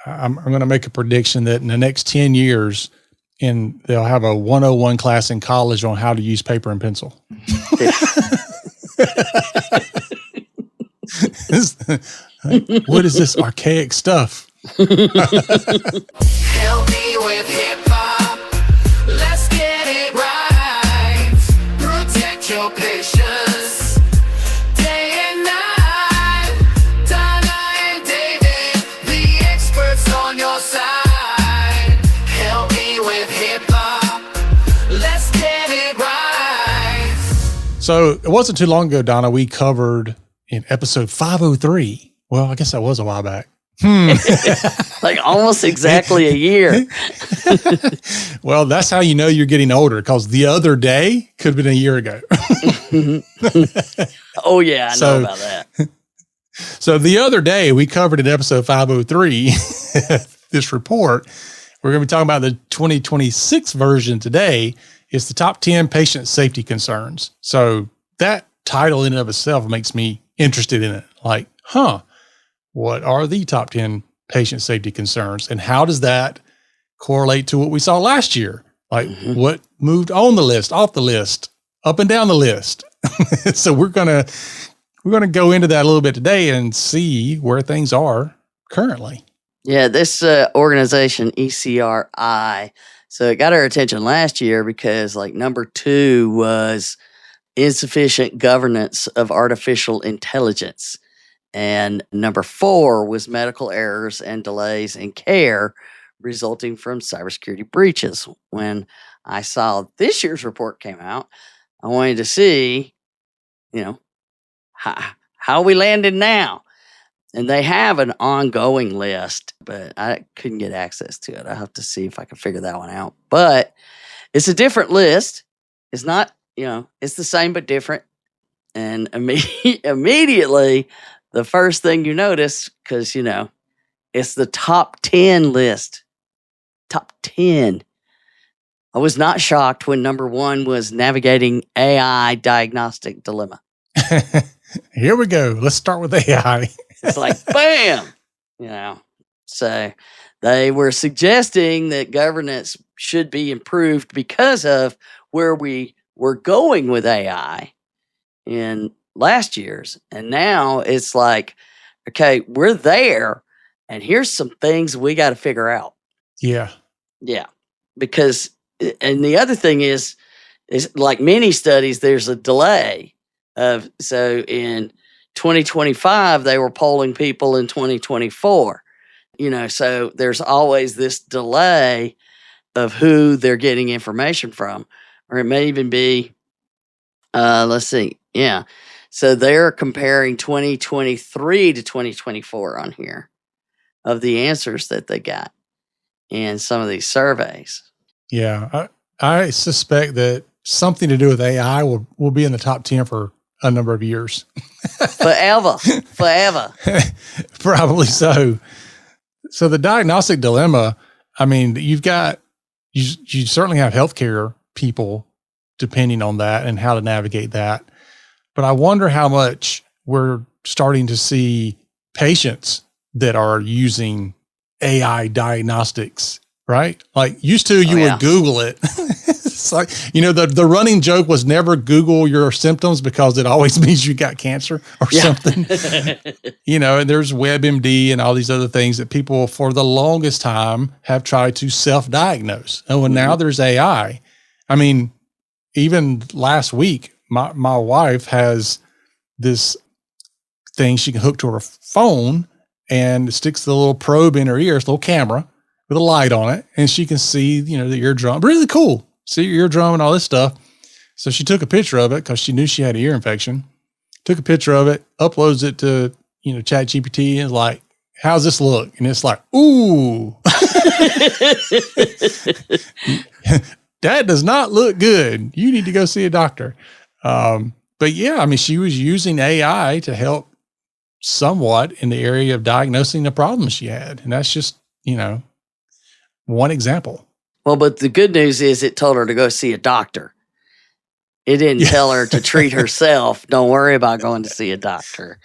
I'm going to make a prediction that in the next 10 years, they'll have a 101 class in college on how to use paper and pencil. What is this archaic stuff? Help me with hip hop. Let's get it right. Protect your patients day and night. Donna and David, the experts on your side. Help me with hip hop. Let's get it right. So it wasn't too long ago, Donna, we covered in episode 503. Well, I guess that was a while back. Like almost exactly a year. Well, that's how you know you're getting older, because the other day could have been a year ago. Oh, yeah, I know about that. So the other day we covered in episode 503, this report. We're going to be talking about the 2026 version today. It's the top 10 patient safety concerns. So that title in and of itself makes me interested in it. Like, what are the top 10 patient safety concerns? And how does that correlate to what we saw last year? Like what moved on the list, off the list, up and down the list? So we're going to go into that a little bit today and see where things are currently. Yeah, this organization, ECRI, so it got our attention last year because like number 2 was insufficient governance of artificial intelligence. And number 4 was medical errors and delays in care resulting from cybersecurity breaches. When I saw this year's report came out, I wanted to see, how we landed now. And they have an ongoing list, but I couldn't get access to it. I have to see if I can figure that one out. But it's a different list. It's not, it's the same but different. And immediately, the first thing you notice, because, it's the top 10 list. Top 10. I was not shocked when number 1 was navigating AI diagnostic dilemma. Here we go. Let's start with AI. It's like, bam! So they were suggesting that governance should be improved because of where we were going with AI in last year's. And now it's like, okay, we're there, and here's some things we got to figure out. Yeah. Yeah. Because, and the other thing is like many studies, there's a delay so in 2025, they were polling people in 2024, so there's always this delay of who they're getting information from, or it may even be, let's see. Yeah. So they're comparing 2023 to 2024 on here of the answers that they got in some of these surveys. Yeah. I suspect that something to do with AI will be in the top 10 for a number of years. Forever. Probably so. So the diagnostic dilemma, I mean, you certainly have healthcare people depending on that and how to navigate that. But I wonder how much we're starting to see patients that are using AI diagnostics, right? Like used to, you would Google it. It's like, the running joke was never Google your symptoms because it always means you got cancer or something. And there's WebMD and all these other things that people for the longest time have tried to self-diagnose. Oh, and now there's AI. I mean, even last week, my wife has this thing she can hook to her phone and it sticks the little probe in her ear, it's a little camera with a light on it, and she can see, the eardrum. Really cool. See your eardrum and all this stuff. So she took a picture of it because she knew she had an ear infection. Took a picture of it, uploads it to, ChatGPT, and is like, how's this look? And it's like, ooh. That does not look good. You need to go see a doctor. But yeah, I mean, she was using AI to help somewhat in the area of diagnosing the problems she had. And that's just, one example. Well, but the good news is it told her to go see a doctor. It didn't tell her to treat herself. Don't worry about going to see a doctor.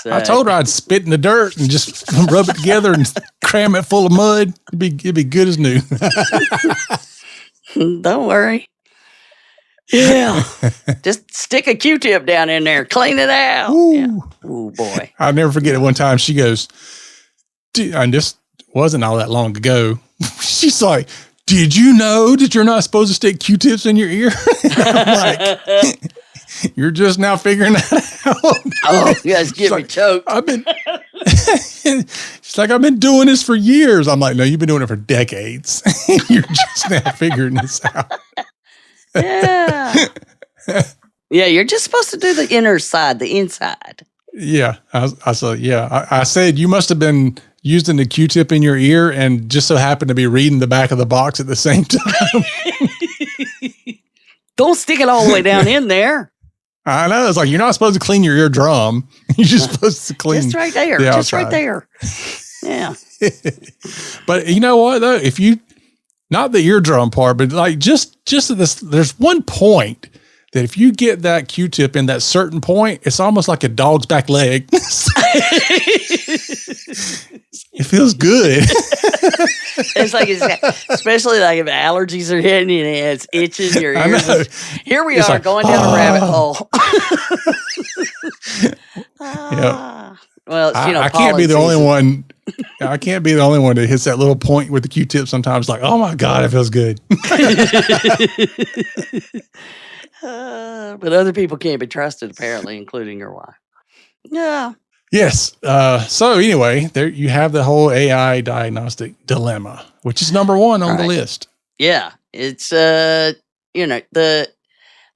I told her I'd spit in the dirt and just rub it together and cram it full of mud. It'd be good as new. Don't worry. Yeah. Just stick a Q-tip down in there. Clean it out. Ooh. Yeah. Ooh, boy. I'll never forget it one time. She goes, and this wasn't all that long ago. She's like, did you know that you're not supposed to stick Q-tips in your ear? I'm like, you're just now figuring that out. Oh, you guys get me like, choked. She's like, I've been doing this for years. I'm like, no, you've been doing it for decades. You're just now figuring this out. Yeah. Yeah, you're just supposed to do the inner side, the inside. Yeah. I said, yeah. I said, you must have been using the Q-tip in your ear and just so happened to be reading the back of the box at the same time. Don't stick it all the way down in there. I know. It's like, you're not supposed to clean your eardrum. You're just supposed to clean. Just right there. Just right there. Yeah. But you know what, though? If you, not the eardrum part, but like just this, there's one point that if you get that Q-tip in that certain point, it's almost like a dog's back leg. It feels good. It's like, especially like if allergies are hitting you and it's itching your ears. Here we are going down a rabbit hole. Well, I can't be the only one. I can't be the only one that hits that little point with the Q-tip sometimes like, oh my God, it feels good. But other people can't be trusted, apparently, including your wife. Yeah. Yes. So anyway, there you have the whole AI diagnostic dilemma, which is number one on the list. Yeah. It's, the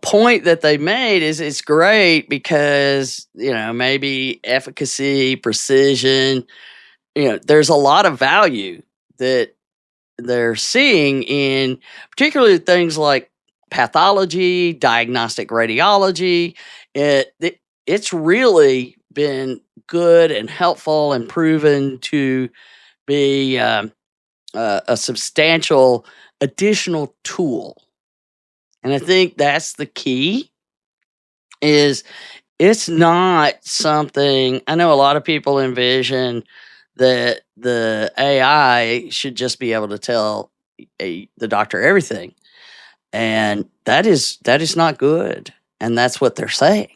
point that they made is it's great because, maybe efficacy, precision, there's a lot of value that they're seeing in particularly things like pathology, diagnostic radiology. It's really been good and helpful and proven to be a substantial additional tool. And I think that's the key, is it's not something, I know a lot of people envision that the AI should just be able to tell the doctor everything. And that is not good. And that's what they're saying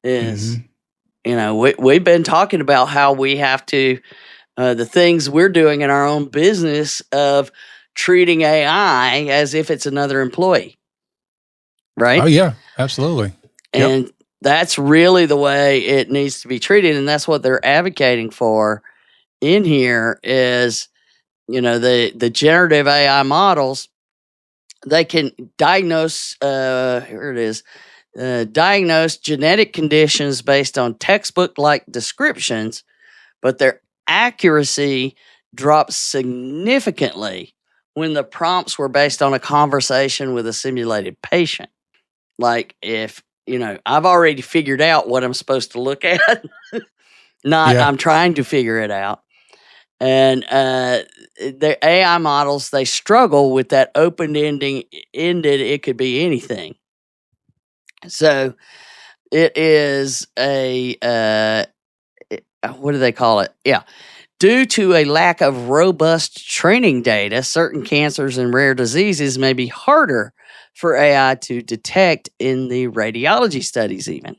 is, we've been talking about how we have to, the things we're doing in our own business of treating AI as if it's another employee. Right? Oh, yeah, absolutely. And that's really the way it needs to be treated. And that's what they're advocating for in here is, the generative AI models, they can diagnose, diagnose genetic conditions based on textbook-like descriptions, but their accuracy drops significantly when the prompts were based on a conversation with a simulated patient. Like if, I've already figured out what I'm supposed to look at, I'm trying to figure it out. And the AI models, they struggle with that open-ended, it could be anything. So it is what do they call it? Yeah. Due to a lack of robust training data, certain cancers and rare diseases may be harder for AI to detect in the radiology studies even.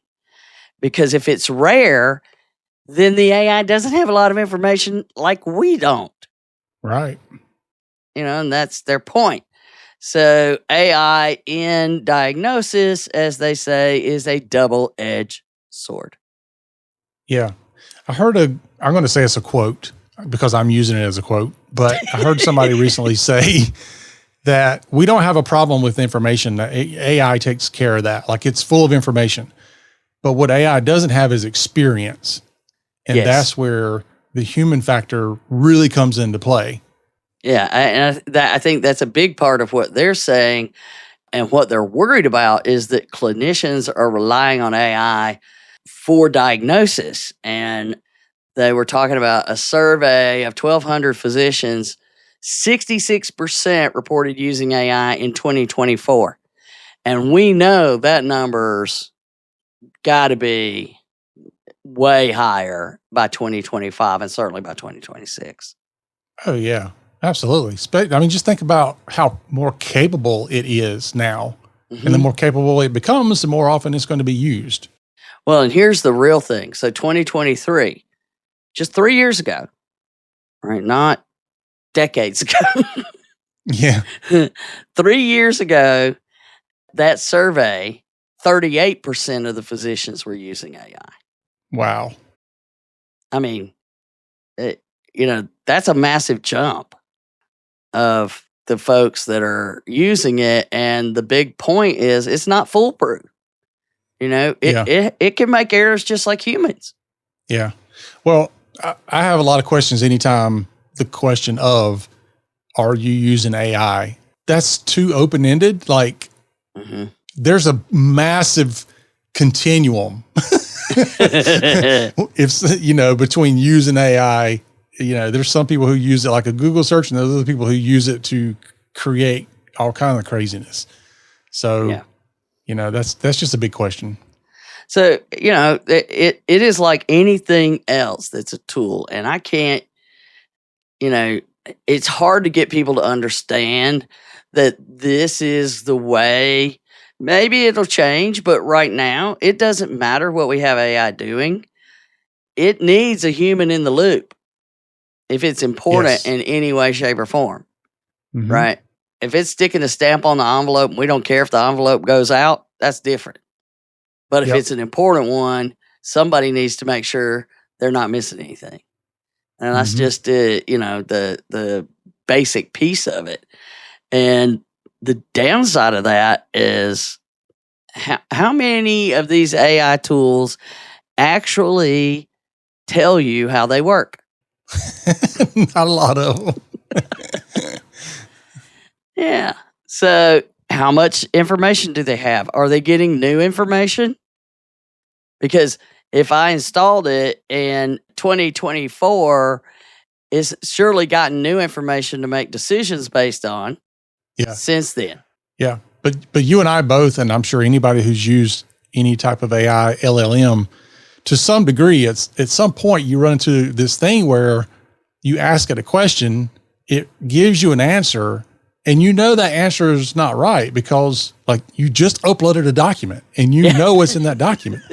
Because if it's rare, then the AI doesn't have a lot of information like we don't. Right. And that's their point. So AI in diagnosis, as they say, is a double-edged sword. Yeah. I'm going to say it's a quote because I'm using it as a quote, but I heard somebody recently say that we don't have a problem with information. AI takes care of that. Like it's full of information, but what AI doesn't have is experience. And that's where the human factor really comes into play. Yeah. I think that's a big part of what they're saying. And what they're worried about is that clinicians are relying on AI for diagnosis. And they were talking about a survey of 1,200 physicians, 66% reported using AI in 2024. And we know that number's got to be way higher by 2025 and certainly by 2026. Oh yeah, absolutely. I mean, just think about how more capable it is now. And the more capable it becomes, the more often it's going to be used. Well, and here's the real thing. So 2023, just 3 years ago, right? Not decades ago. Yeah. 3 years ago, that survey, 38% of the physicians were using AI. Wow. I mean, that's a massive jump of the folks that are using it. And the big point is it's not foolproof. It can make errors just like humans. Yeah. Well, I have a lot of questions anytime the question of, are you using AI? That's too open-ended. Like, there's a massive continuum. Between using AI, there's some people who use it like a Google search, and there's other people who use it to create all kinds of craziness. So, that's just a big question. So, it is like anything else that's a tool. And I can't, it's hard to get people to understand that this is the way. Maybe it'll change, but right now it doesn't matter what we have AI doing. It needs a human in the loop if it's important in any way, shape, or form, right? If it's sticking a stamp on the envelope and we don't care if the envelope goes out, that's different. But if it's an important one, somebody needs to make sure they're not missing anything. And that's just, the basic piece of it. And the downside of that is how many of these AI tools actually tell you how they work? Not a lot of them. Yeah. So how much information do they have? Are they getting new information? Because if I installed it in 2024, it's surely gotten new information to make decisions based on since then. Yeah. But you and I both, and I'm sure anybody who's used any type of AI, LLM, to some degree, at some point you run into this thing where you ask it a question, it gives you an answer, and that answer is not right because like you just uploaded a document and know what's in that document.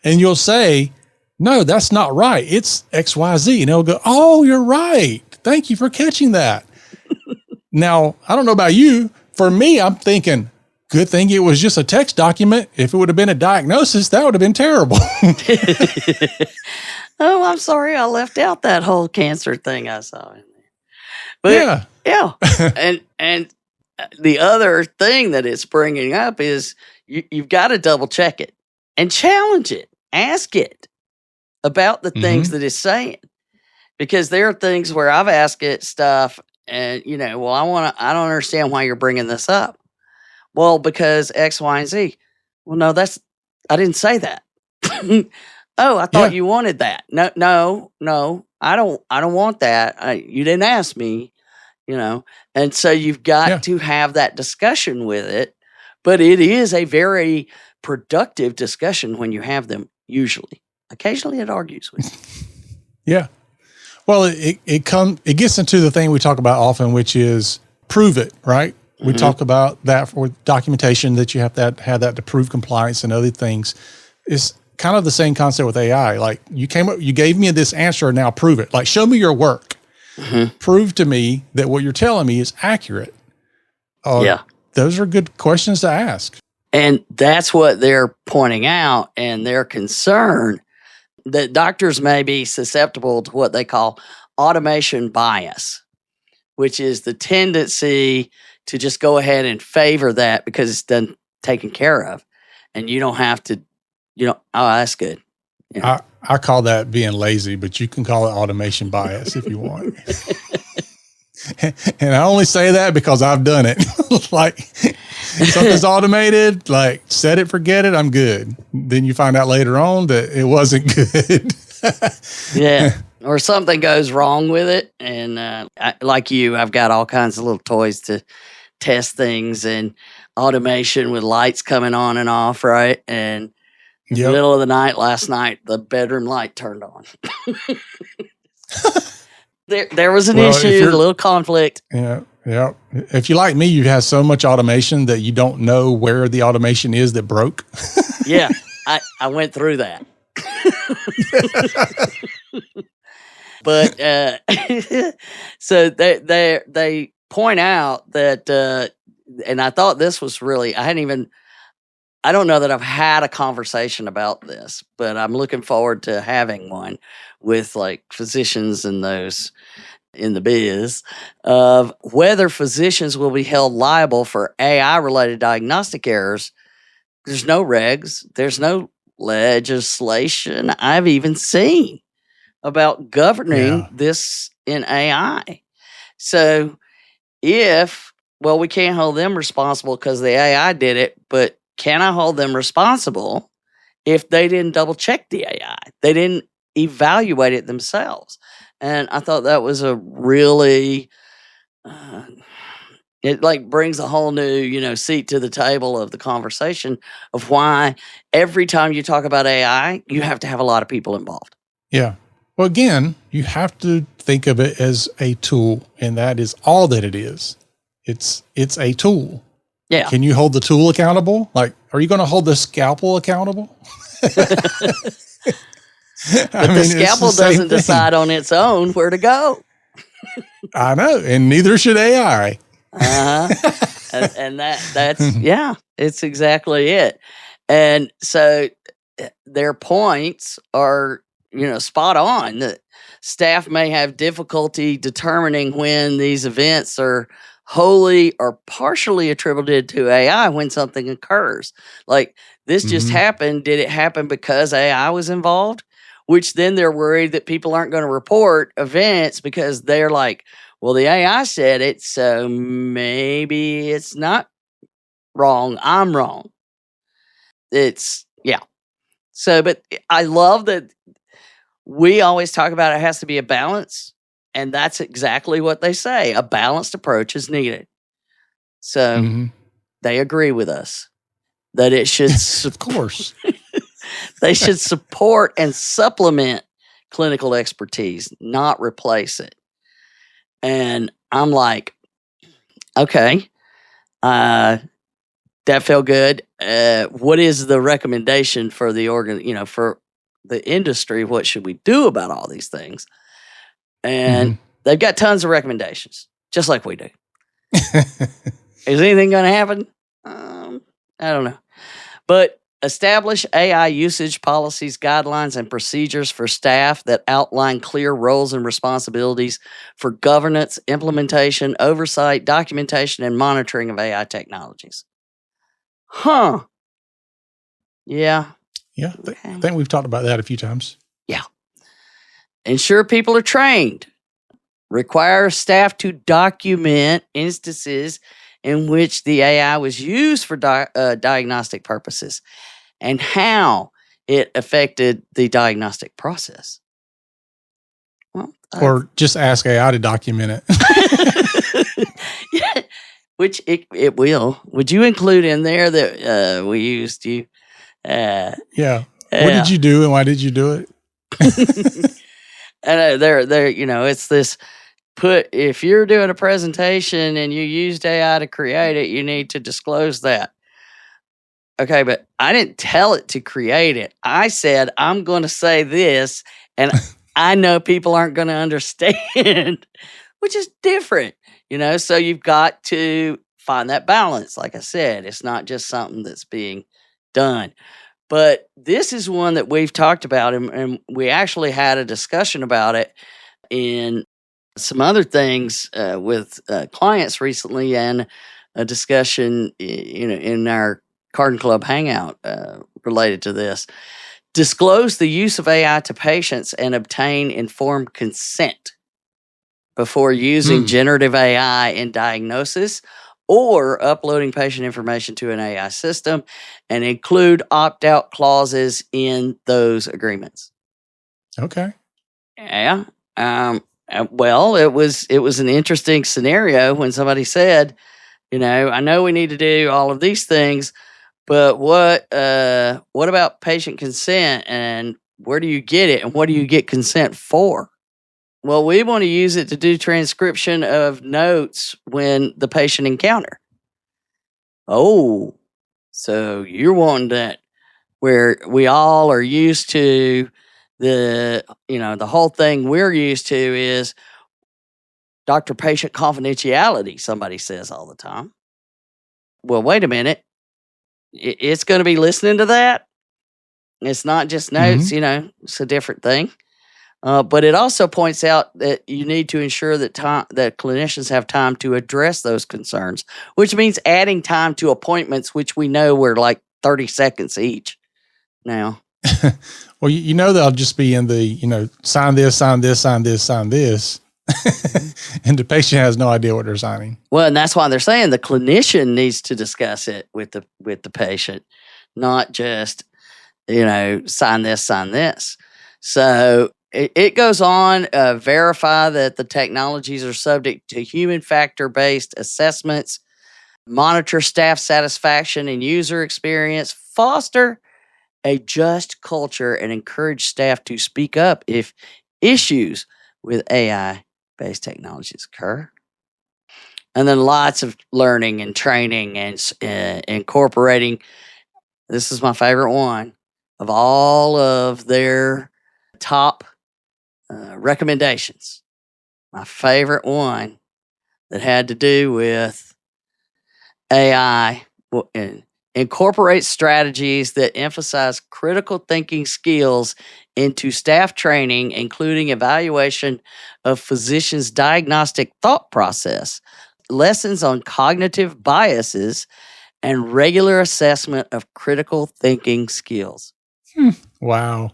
And you'll say, no, that's not right. It's XYZ. And it'll go, oh, you're right. Thank you for catching that. Now, I don't know about you. For me, I'm thinking, good thing it was just a text document. If it would have been a diagnosis, that would have been terrible. Oh, I'm sorry. I left out that whole cancer thing I saw in there. But yeah. And the other thing that it's bringing up is you've got to double check it and challenge it. Ask it about the things that it's saying, because there are things where I've asked it stuff and, I don't understand why you're bringing this up. Well, because X, Y, and Z. Well, no, I didn't say that. Oh, I thought you wanted that. No, I don't want that. You didn't ask me, and so you've got to have that discussion with it, but it is a very productive discussion when you have them. Usually, occasionally it argues with you. Yeah. Well, it gets into the thing we talk about often, which is prove it, right? We talk about that for documentation, that you have to have that to prove compliance and other things. It's kind of the same concept with AI. Like you gave me this answer, now prove it. Like show me your work. Prove to me that what you're telling me is accurate. Those are good questions to ask. And that's what they're pointing out, and their concern that doctors may be susceptible to what they call automation bias, which is the tendency to just go ahead and favor that because it's done taken care of. And you don't have to, oh, that's good. I call that being lazy, but you can call it automation bias if you want. And I only say that because I've done it. Like something's automated, like set it, forget it, I'm good. Then you find out later on that it wasn't good. Yeah. Or something goes wrong with it. And like you, I've got all kinds of little toys to test things and automation with lights coming on and off, right? And Yep. Middle of the night last night, the bedroom light turned on. There was an Well, if issue, you're- a little conflict. Yeah. Yeah. If you like me, you have so much automation that you don't know where the automation is that broke. Yeah, I went through that. But so they point out that, and I thought this was really, I don't know that I've had a conversation about this, but I'm looking forward to having one with like physicians and those in the biz of whether physicians will be held liable for AI related diagnostic errors. There's no regs, there's no legislation I've even seen about governing this in AI. So we can't hold them responsible because the AI did it, but can I hold them responsible if they didn't double check the AI? They didn't evaluate it themselves. And I thought that was a really, it like brings a whole new, seat to the table of the conversation of why every time you talk about AI, you have to have a lot of people involved. Yeah. Well, again, you have to think of it as a tool, and that is all that it is. It's a tool. Yeah. Can you hold the tool accountable? Like, are you going to hold the scalpel accountable? But the scalpel doesn't decide on its own where to go. I know, and neither should AI. And that's it's exactly it. And so their points are, spot on. That staff may have difficulty determining when these events are wholly or partially attributed to AI when something occurs. Like this just happened. Did it happen because AI was involved? Which then they're worried that people aren't going to report events because they're like, well, the AI said it, so maybe it's not wrong. I'm wrong. So, but I love that we always talk about it has to be a balance, and that's exactly what they say. A balanced approach is needed. So they agree with us that it should, of course, they should support and supplement clinical expertise, not replace it. And I'm like, okay, that felt good. What is the recommendation for the for the industry? What should we do about all these things? And they've got tons of recommendations, just like we do. Is anything going to happen? I don't know. But establish AI usage policies, guidelines, and procedures for staff that outline clear roles and responsibilities for governance, implementation, oversight, documentation, and monitoring of AI technologies. Huh. Yeah. Yeah. I think we've talked about that a few times. Yeah. Ensure people are trained. Require staff to document instances in which the AI was used for diagnostic purposes and how it affected the diagnostic process. Well, or just ask AI to document it. Yeah, which it will. Would you include in there that we used you? Yeah. What did you do and why did you do it? And it's this. If you're doing a presentation and you used AI to create it, you need to disclose that. Okay, but I didn't tell it to create it. I said, I'm going to say this, and I know people aren't going to understand, which is different, so you've got to find that balance. Like I said, it's not just something that's being done. But this is one that we've talked about, and we actually had a discussion about it in some other things with clients recently, and a discussion, in our Garden Club hangout related to this. Disclose the use of AI to patients and obtain informed consent before using generative AI in diagnosis or uploading patient information to an AI system, and include opt-out clauses in those agreements. Okay. Yeah. Well, it was an interesting scenario when somebody said, I know we need to do all of these things, But what about patient consent, and where do you get it, and what do you get consent for? Well, we want to use it to do transcription of notes when the patient encounter. Oh, so you're wanting that where we all are used to the whole thing we're used to is doctor-patient confidentiality, somebody says all the time. Well, wait a minute. It's going to be listening to that. It's not just notes, it's a different thing. But it also points out that you need to ensure that that clinicians have time to address those concerns, which means adding time to appointments, which we know were like 30 seconds each now. Well, they'll just be in the, sign this, sign this, sign this, sign this. And the patient has no idea what they're signing. Well, and that's why they're saying the clinician needs to discuss it with the patient, not just, sign this, sign this. So it goes on, verify that the technologies are subject to human factor-based assessments, monitor staff satisfaction and user experience, foster a just culture, and encourage staff to speak up if issues with AI-based technologies occur. And then lots of learning and training and incorporating. This is my favorite one of all of their top recommendations. My favorite one that had to do with AI and incorporate strategies that emphasize critical thinking skills into staff training, including evaluation of physicians' diagnostic thought process, lessons on cognitive biases, and regular assessment of critical thinking skills. Wow.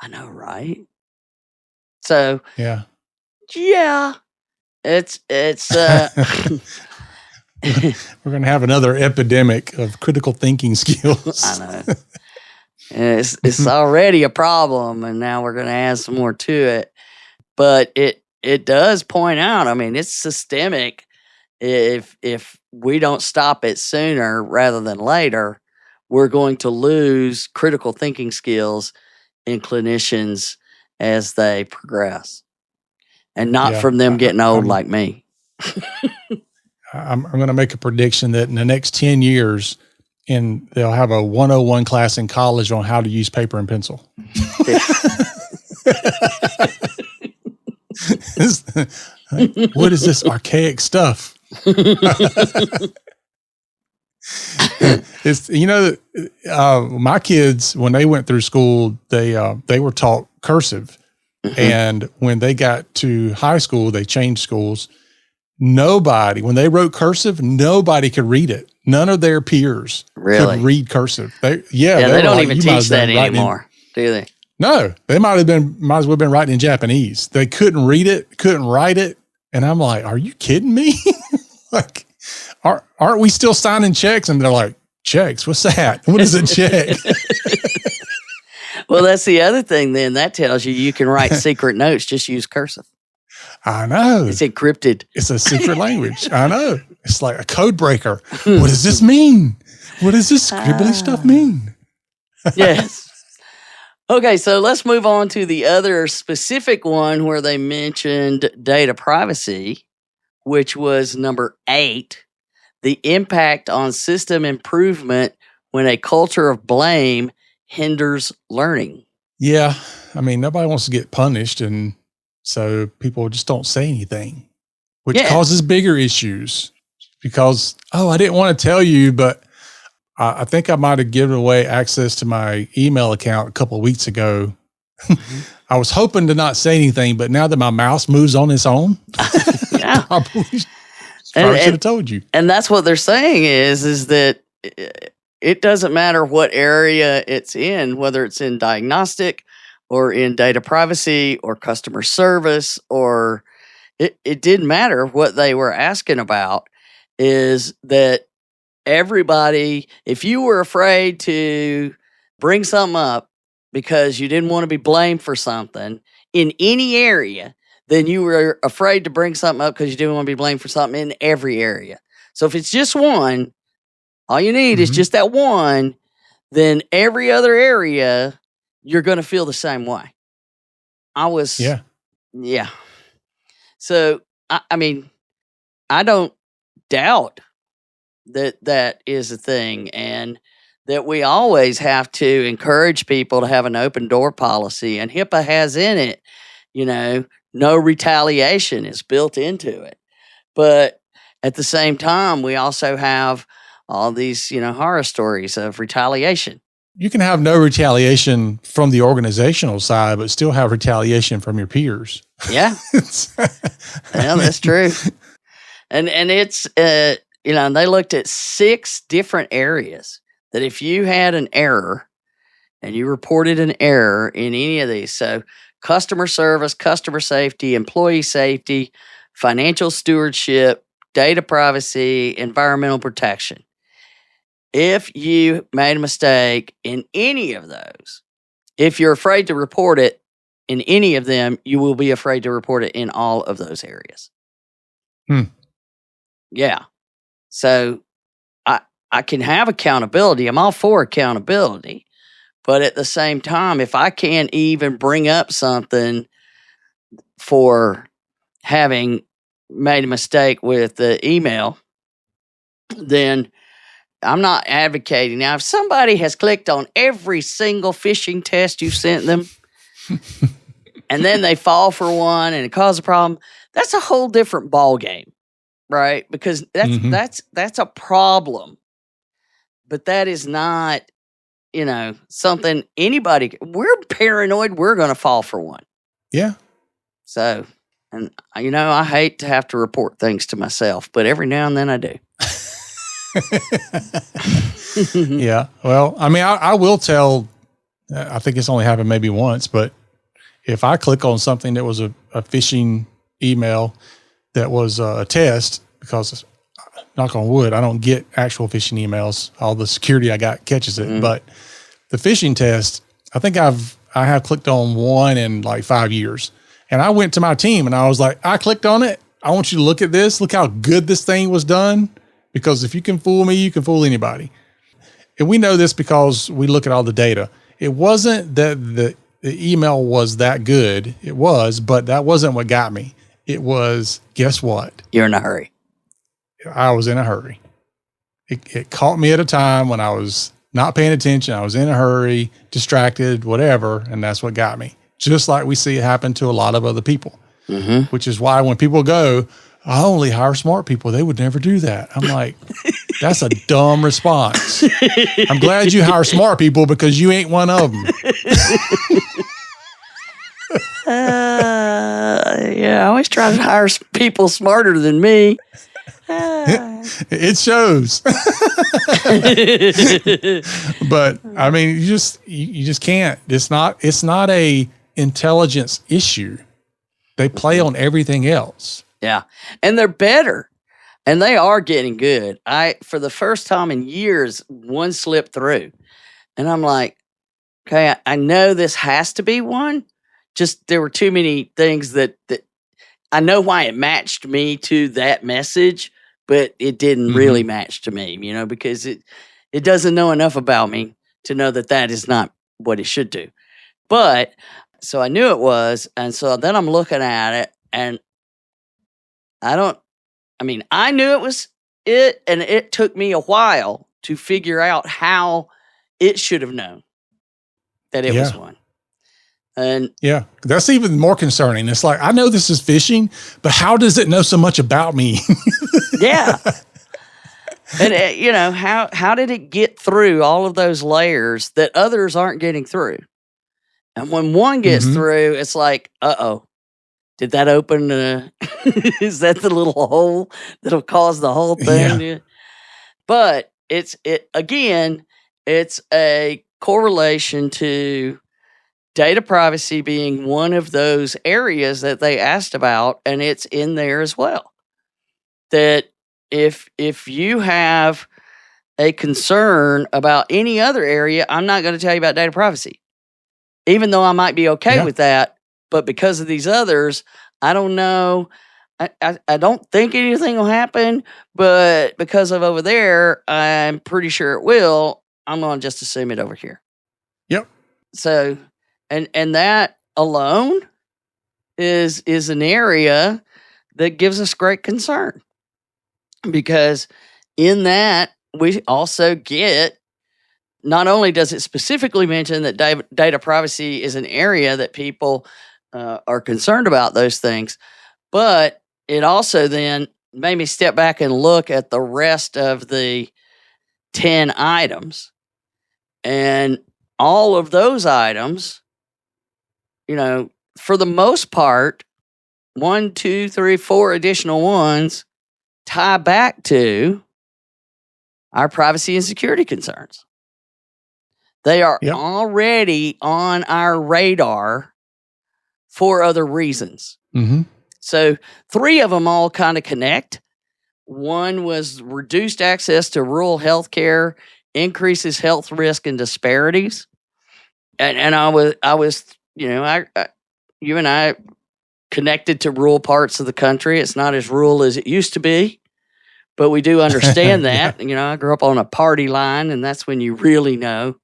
I know, right? So, yeah, it's we're going to have another epidemic of critical thinking skills. I know. It's already a problem, and now we're going to add some more to it. But it does point out, I mean, it's systemic. If we don't stop it sooner rather than later, we're going to lose critical thinking skills in clinicians as they progress. And not from them getting old like me. I'm going to make a prediction that in the next 10 years, they'll have a 101 class in college on how to use paper and pencil. What is this archaic stuff? My kids, when they went through school, they were taught cursive. And when they got to high school, they changed schools. When they wrote cursive, nobody could read it. None of their peers could read cursive. They don't even teach that anymore, do they? No, they might as well have been writing in Japanese. They couldn't read it, couldn't write it. And I'm like, are you kidding me? Like, aren't we still signing checks? And they're like, checks? What's that? What is a check? Well, that's the other thing then. That tells you can write secret notes. Just use cursive. I know. It's encrypted. It's a secret language. I know. It's like a code breaker. What does this mean? What does this scribbly stuff mean? Yes. Okay, so let's move on to the other specific one where they mentioned data privacy, which was number 8, the impact on system improvement when a culture of blame hinders learning. Yeah. I mean, nobody wants to get punished, and so people just don't say anything, which causes bigger issues because, I didn't want to tell you, but I think I might have given away access to my email account a couple of weeks ago. I was hoping to not say anything, but now that my mouse moves on its own, I probably should have told you. And that's what they're saying is that it doesn't matter what area it's in, whether it's in diagnostic or in data privacy or customer service, or it didn't matter what they were asking about, is that everybody, if you were afraid to bring something up because you didn't want to be blamed for something in any area, then you were afraid to bring something up because you didn't want to be blamed for something in every area. So if it's just one, All you need is just that one. Then every other area, you're going to feel the same way. Yeah. So, I mean, I don't doubt that is a thing, and that we always have to encourage people to have an open door policy. And HIPAA has in it, no retaliation is built into it. But at the same time, we also have all these, horror stories of retaliation. You can have no retaliation from the organizational side, but still have retaliation from your peers. Yeah. That's true. And it's, and they looked at 6 different areas that if you had an error and you reported an error in any of these, so customer service, customer safety, employee safety, financial stewardship, data privacy, environmental protection. If you made a mistake in any of those, if you're afraid to report it in any of them, you will be afraid to report it in all of those areas. Yeah. So I can have accountability. I'm all for accountability. But at the same time, if I can't even bring up something for having made a mistake with the email, then I'm not advocating. Now, if somebody has clicked on every single phishing test you sent them, and then they fall for one and it causes a problem, that's a whole different ball game, right? Because that's a problem. But that is not, something anybody. We're paranoid. We're going to fall for one. Yeah. So, and I hate to have to report things to myself, but every now and then I do. Yeah. Well, I mean, I will tell, I think it's only happened maybe once, but if I click on something that was a phishing email that was a test, because knock on wood, I don't get actual phishing emails. All the security I got catches it. But the phishing test, I think I have clicked on one in like 5 years. And I went to my team and I was like, I clicked on it. I want you to look at this. Look how good this thing was done. Because if you can fool me, you can fool anybody. And we know this because we look at all the data. It wasn't that the email was that good. It was, but that wasn't what got me. It was, guess what? You're in a hurry. I was in a hurry. It caught me at a time when I was not paying attention. I was in a hurry, distracted, whatever. And that's what got me. Just like we see it happen to a lot of other people, which is why when people go, I only hire smart people, they would never do that. I'm like, that's a dumb response. I'm glad you hire smart people because you ain't one of them. Yeah, I always try to hire people smarter than me. It shows. But I mean, you just can't. It's not a intelligence issue. They play on everything else. Yeah. And they're better. And they are getting good. For the first time in years, one slipped through. And I'm like, okay, I know this has to be one. Just there were too many things that I know why it matched me to that message, but it didn't really match to me, because it doesn't know enough about me to know that is not what it should do. But so I knew it was. And so then I'm looking at it and I knew it was it, and it took me a while to figure out how it should have known that it was one. And yeah, that's even more concerning. It's like, I know this is phishing, but how does it know so much about me? Yeah. And how did it get through all of those layers that others aren't getting through? And when one gets through, it's like, uh-oh. Did that open? Is that the little hole that'll cause the whole thing? Yeah. But it's a correlation to data privacy being one of those areas that they asked about, and it's in there as well. That if you have a concern about any other area, I'm not going to tell you about data privacy, even though I might be okay with that. But because of these others, I don't know. I don't think anything will happen, but because of over there, I'm pretty sure it will. I'm going to just assume it over here. Yep. So, and that alone is an area that gives us great concern, because in that we also get, not only does it specifically mention that data privacy is an area that people are concerned about those things, but it also then made me step back and look at the rest of the 10 items. And all of those items, for the most part, 1, 2, 3, 4 additional ones tie back to our privacy and security concerns. They are already on our radar for other reasons. Mm-hmm. So 3 of them all kind of connect. One was reduced access to rural health care, increases health risk and disparities. And I was, you and I connected to rural parts of the country. It's not as rural as it used to be, but we do understand that. I grew up on a party line, and that's when you really know.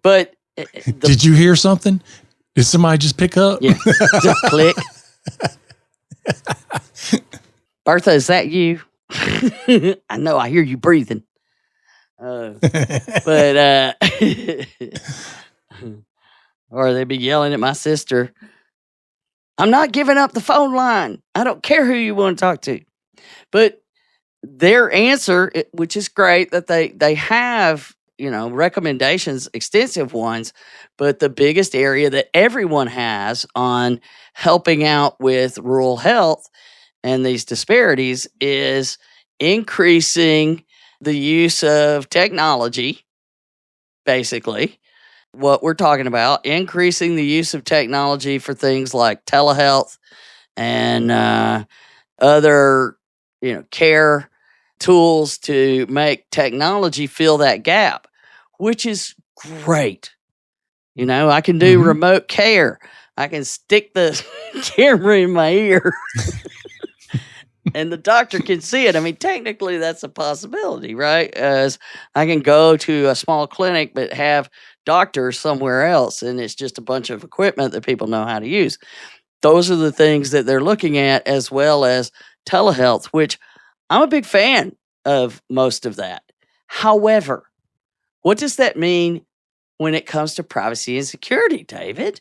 But did you hear something? Did somebody just pick up? Yeah, just click. Bertha, is that you? I know, I hear you breathing. But or they'd be yelling at my sister, I'm not giving up the phone line. I don't care who you want to talk to. But their answer, which is great, that they have, recommendations, extensive ones, but the biggest area that everyone has on helping out with rural health and these disparities is increasing the use of technology, basically. What we're talking about, increasing the use of technology for things like telehealth and other, care tools to make technology fill that gap, which is great. I can do remote care. I can stick the camera in my ear and the doctor can see it. I mean, technically that's a possibility, right? As I can go to a small clinic, but have doctors somewhere else, and it's just a bunch of equipment that people know how to use. Those are the things that they're looking at, as well as telehealth, which I'm a big fan of most of that. However, what does that mean when it comes to privacy and security, David?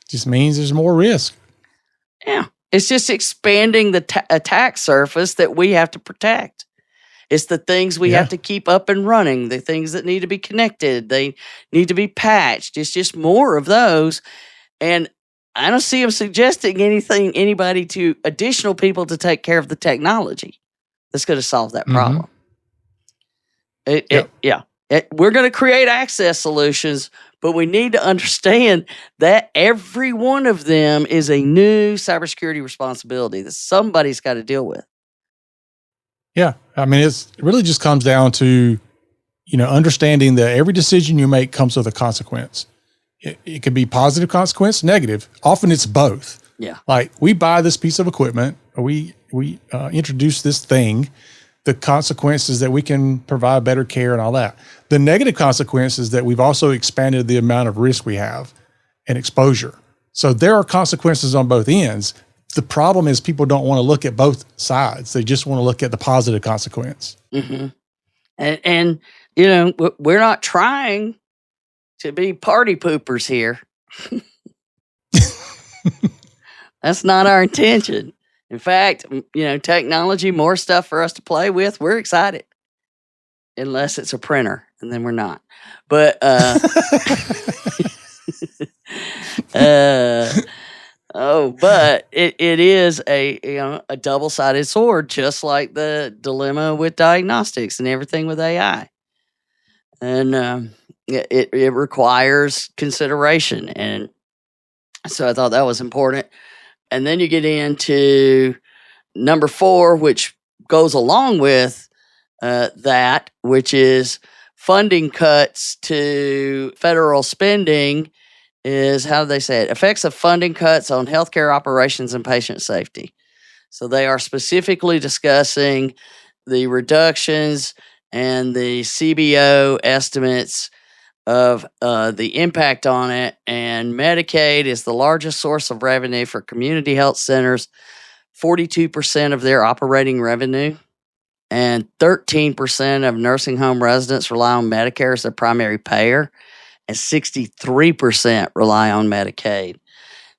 Just means there's more risk. Yeah. It's just expanding the attack surface that we have to protect. It's the things we have to keep up and running, the things that need to be connected. They need to be patched. It's just more of those. And I don't see them suggesting anybody to additional people to take care of the technology that's going to solve that problem. We're going to create access solutions, but we need to understand that every one of them is a new cybersecurity responsibility that somebody's got to deal with. Yeah. I mean, it really just comes down to, understanding that every decision you make comes with a consequence. It could be positive consequence, negative. Often it's both. Yeah. Like, we buy this piece of equipment, or we introduce this thing. The consequence is that we can provide better care and all that. The negative consequence is that we've also expanded the amount of risk we have and exposure. So there are consequences on both ends. The problem is people don't want to look at both sides. They just want to look at the positive consequence. Mm-hmm. And we're not trying to be party poopers here. That's not our intention. In fact, technology, more stuff for us to play with. We're excited. Unless it's a printer, and then we're not. But but it is a double-sided sword, just like the dilemma with diagnostics and everything with AI. And it requires consideration. And so I thought that was important. And then you get into number 4, which goes along with that, which is funding cuts to federal spending is, how do they say it? Effects of funding cuts on healthcare operations and patient safety. So they are specifically discussing the reductions and the CBO estimates of the impact on it. And Medicaid is the largest source of revenue for community health centers, 42% of their operating revenue. And 13% of nursing home residents rely on Medicare as their primary payer, and 63% rely on Medicaid.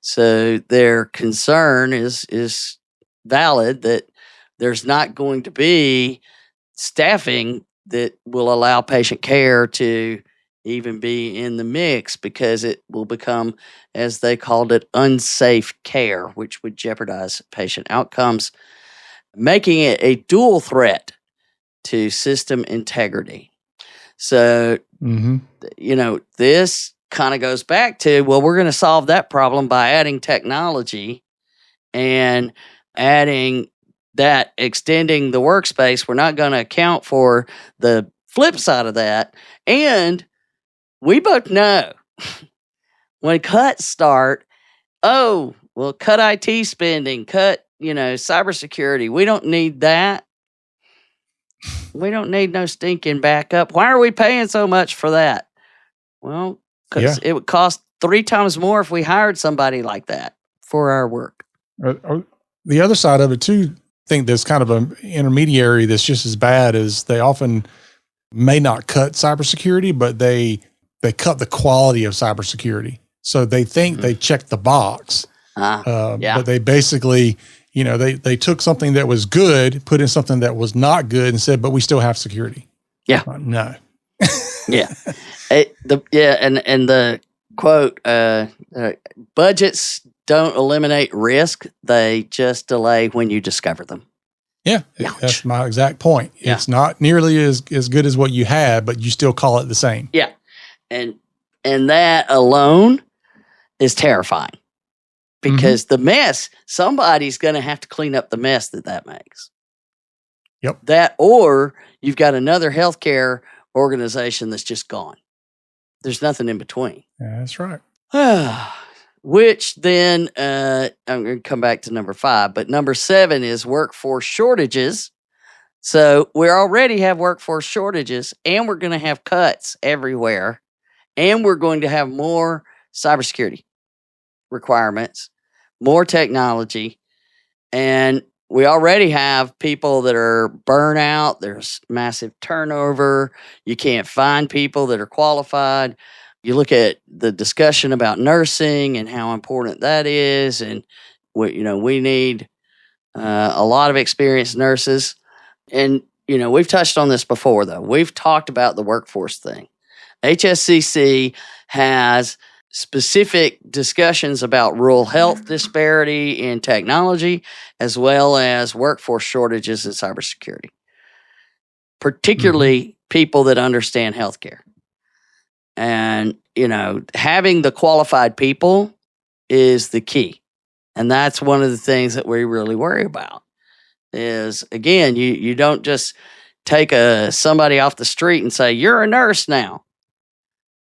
So their concern is valid that there's not going to be staffing that will allow patient care to even be in the mix, because it will become, as they called it, unsafe care, which would jeopardize patient outcomes, making it a dual threat to system integrity. So, this kind of goes back to, well, we're going to solve that problem by adding technology and adding that, extending the workspace. We're not going to account for the flip side of that. And we both know when cuts start, cut IT spending, cut, cybersecurity. We don't need that. We don't need no stinking backup. Why are we paying so much for that? Well, because it would cost 3 times more if we hired somebody like that for our work. The other side of it too, I think there's kind of an intermediary that's just as bad, as they often may not cut cybersecurity, but they cut the quality of cybersecurity. So they think they checked the box, but they basically, they took something that was good, put in something that was not good, and said, but we still have security. Yeah. No. Yeah. And the quote, budgets don't eliminate risk. They just delay when you discover them. Yeah. Ouch. That's my exact point. Yeah. It's not nearly as good as what you had, but you still call it the same. Yeah. And that alone is terrifying, because the mess, somebody's going to have to clean up the mess that makes. Yep. That, or you've got another healthcare organization that's just gone. There's nothing in between. Yeah, that's right. Which then, I'm going to come back to number 5, but number 7 is workforce shortages. So we already have workforce shortages, and we're going to have cuts everywhere, and we're going to have more cybersecurity requirements, more technology, and we already have people that are burnout. There's massive turnover. You can't find people that are qualified. You look at the discussion about nursing and how important that is, and we need a lot of experienced nurses. And we've touched on this before, though. We've talked about the workforce thing. HSCC has specific discussions about rural health disparity in technology, as well as workforce shortages in cybersecurity, particularly people that understand healthcare. And, having the qualified people is the key. And that's one of the things that we really worry about is, again, you don't just take somebody off the street and say, you're a nurse now.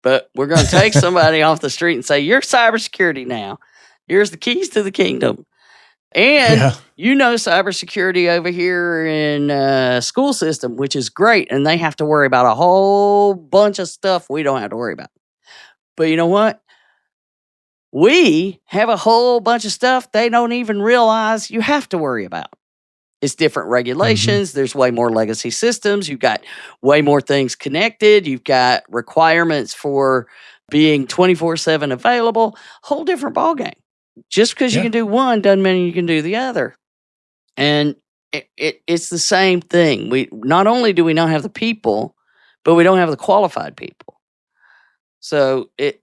But we're going to take somebody off the street and say, you're cybersecurity now. Here's the keys to the kingdom. And cybersecurity over here in school system, which is great. And they have to worry about a whole bunch of stuff we don't have to worry about. But you know what? We have a whole bunch of stuff they don't even realize you have to worry about. It's different regulations. There's way more legacy systems. You've got way more things connected. You've got requirements for being 24/7 available. Whole different ballgame. Just because you can do one doesn't mean you can do the other. And it's the same thing. We not only do we not have the people, but we don't have the qualified people. So it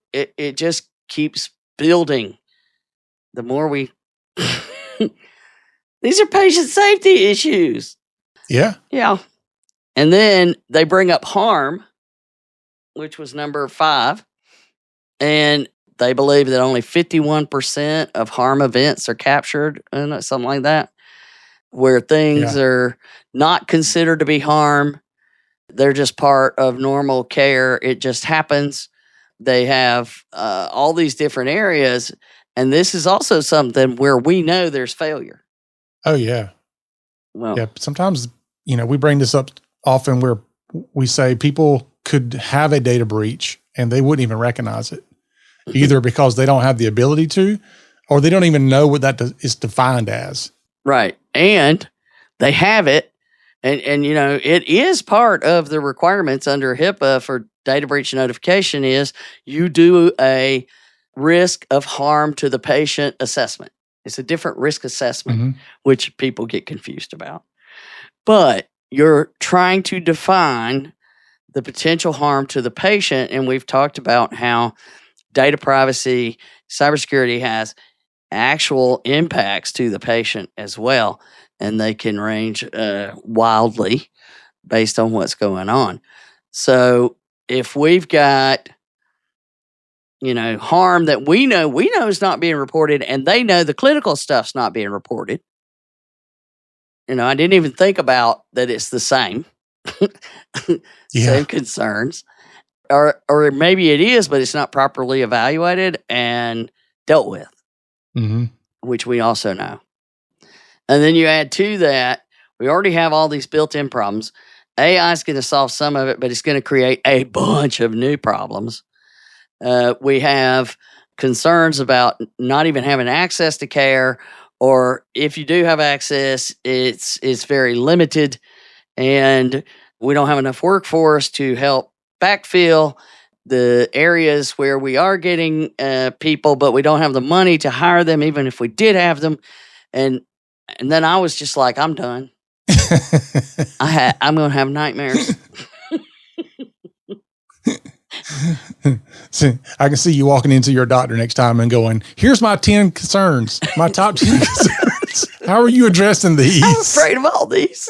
just keeps building. The more we these are patient safety issues. Yeah. Yeah. And then they bring up harm, which was number 5. And they believe that only 51% of harm events are captured, and something like that, where things are not considered to be harm. They're just part of normal care. It just happens. They have all these different areas. And this is also something where we know there's failure. Oh, yeah. Well, Yeah. Sometimes, we bring this up often where we say people could have a data breach and they wouldn't even recognize it, either because they don't have the ability to, or they don't even know what that is defined as. right. And they have it. And it is part of the requirements under HIPAA for data breach notification is you do a risk of harm to the patient assessment. It's a different risk assessment, which people get confused about. But you're trying to define the potential harm to the patient. And we've talked about how data privacy, cybersecurity has actual impacts to the patient as well. And they can range wildly based on what's going on. So if we've got, harm that we know is not being reported, and they know the clinical stuff's not being reported. I didn't even think about that it's the same. Same concerns. Or maybe it is, but it's not properly evaluated and dealt with, which we also know. And then you add to that, we already have all these built-in problems. AI is going to solve some of it, but it's going to create a bunch of new problems. We have concerns about not even having access to care, or if you do have access, it's very limited, and we don't have enough workforce to help backfill the areas where we are getting people, but we don't have the money to hire them, even if we did have them. And then I was just like, I'm done. I'm going to have nightmares. I can see you walking into your doctor next time and going, here's my 10 concerns, my top 10 concerns. How are you addressing these? I'm afraid of all these.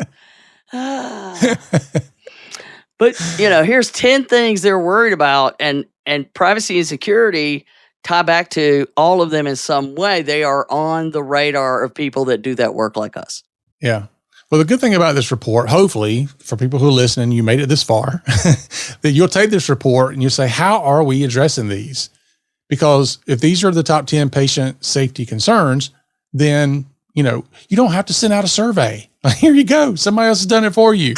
But, here's 10 things they're worried about, and privacy and security tie back to all of them in some way. They are on the radar of people that do that work like us. Yeah. Well, the good thing about this report, hopefully, for people who are listening, you made it this far, that you'll take this report and you say, how are we addressing these? Because if these are the top 10 patient safety concerns, then, you don't have to send out a survey. Here you go. Somebody else has done it for you.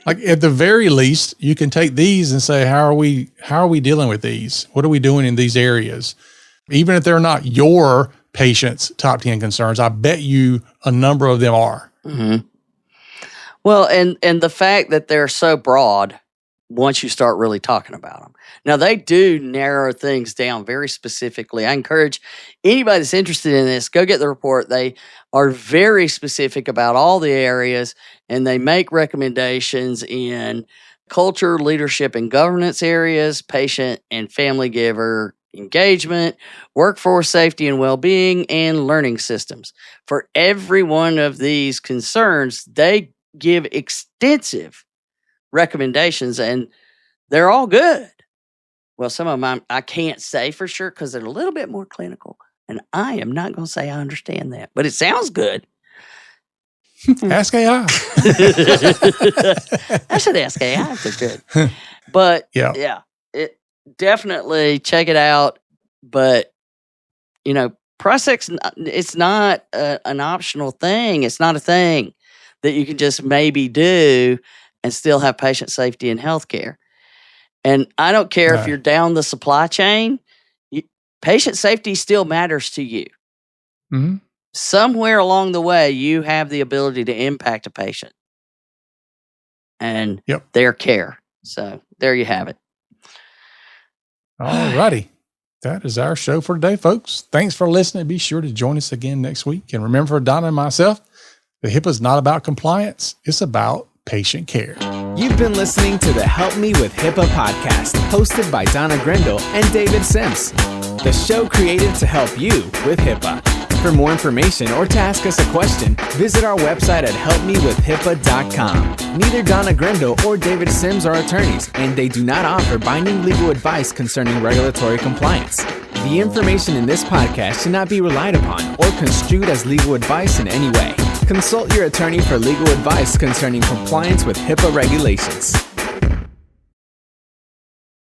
Like at the very least, you can take these and say, how are we dealing with these? What are we doing in these areas? Even if they're not your patient's top 10 concerns, I bet you a number of them are. Mm-hmm. Well, and the fact that they're so broad, once you start really talking about them. Now, they do narrow things down very specifically. I encourage anybody that's interested in this, go get the report. They are very specific about all the areas, and they make recommendations in culture, leadership, and governance areas, patient and family giver engagement, workforce safety and well-being, and learning systems. For every one of these concerns, they give extensive recommendations, and they're all good. Well, some of them I can't say for sure because they're a little bit more clinical, and I am not going to say I understand that, but it sounds good. Ask AI. I should ask AI if they're good. But yeah, it definitely check it out. But PriSec's it's not an optional thing. It's not a thing that you can just maybe do and still have patient safety and healthcare. And I don't care if you're down the supply chain, patient safety still matters to you. Mm-hmm. Somewhere along the way, you have the ability to impact a patient and their care. So there you have it. All righty. That is our show for today, folks. Thanks for listening. Be sure to join us again next week. And remember, for Donna and myself, the HIPAA is not about compliance. It's about patient care. You've been listening to the Help Me with HIPAA podcast, hosted by Donna Grindle and David Sims. The show created to help you with HIPAA. For more information or to ask us a question, visit our website at helpmewithhipaa.com. Neither Donna Grindle or David Sims are attorneys, and they do not offer binding legal advice concerning regulatory compliance. The information in this podcast should not be relied upon or construed as legal advice in any way. Consult your attorney for legal advice concerning compliance with HIPAA regulations.